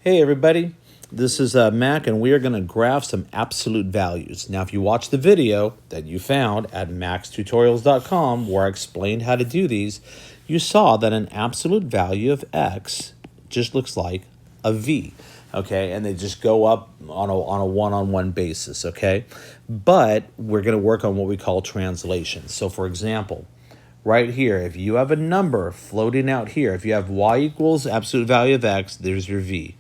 Hey everybody, this is Mac and we are going to graph some absolute values. Now if you watch the video that you found at maxtutorials.com where I explained how to do these, you saw that an absolute value of x just looks like a v, okay? And they just go up on a one-on-one basis, okay? But we're going to work on what we call translation. So for example, right here, if you have a number floating out here, if you have y equals absolute value of x, there's your v.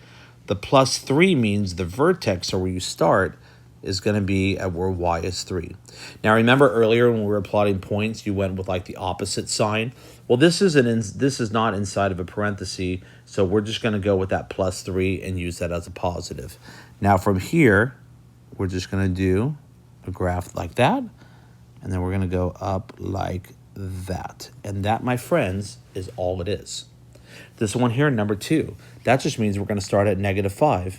The plus 3 means the vertex, or where you start, is going to be at where y is 3. Now, remember earlier when we were plotting points, you went with like the opposite sign? Well, this is not inside of a parenthesis, so we're just going to go with that plus 3 and use that as a positive. Now, from here, we're just going to do a graph like that, and then we're going to go up like that. And that, my friends, is all it is. This one here, number 2, that just means we're going to start at -5,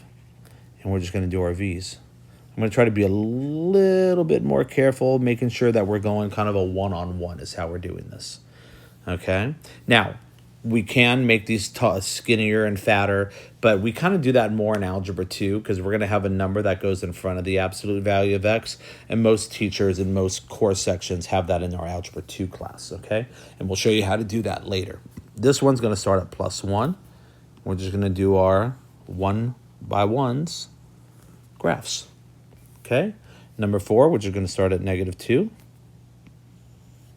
and we're just going to do our v's. I'm going to try to be a little bit more careful, making sure that we're going kind of a one-on-one is how we're doing this. Okay? Now, we can make these skinnier and fatter, but we kind of do that more in Algebra 2 because we're going to have a number that goes in front of the absolute value of x, and most teachers in most course sections have that in our Algebra 2 class, okay? And we'll show you how to do that later. This one's going to start at +1. We're just going to do our 1-by-1s graphs, okay? Number 4, we're just going to start at -2.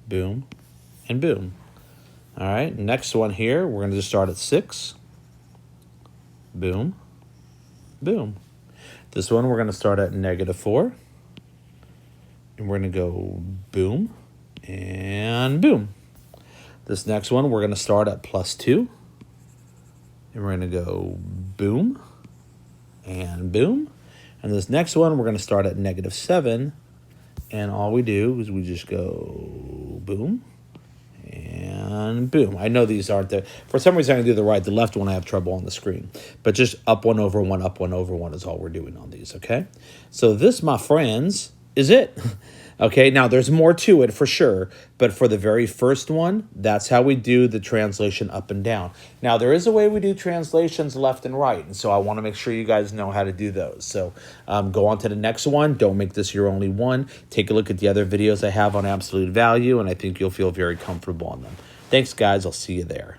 Boom and boom. All right, next one here, we're going to just start at 6. Boom, boom. This one, we're going to start at -4. And we're going to go boom and boom. This next one, we're going to start at +2. And we're going to go boom and boom. And this next one, we're going to start at -7. And all we do is we just go boom and boom. I know these aren't there. For some reason, I can do the right. The left one, I have trouble on the screen. But just up 1 over 1, up 1 over 1 is all we're doing on these, okay? So this, my friends, is it. Okay, now there's more to it for sure, but for the very first one, that's how we do the translation up and down. Now, there is a way we do translations left and right, and so I want to make sure you guys know how to do those. So go on to the next one. Don't make this your only one. Take a look at the other videos I have on absolute value, and I think you'll feel very comfortable on them. Thanks, guys. I'll see you there.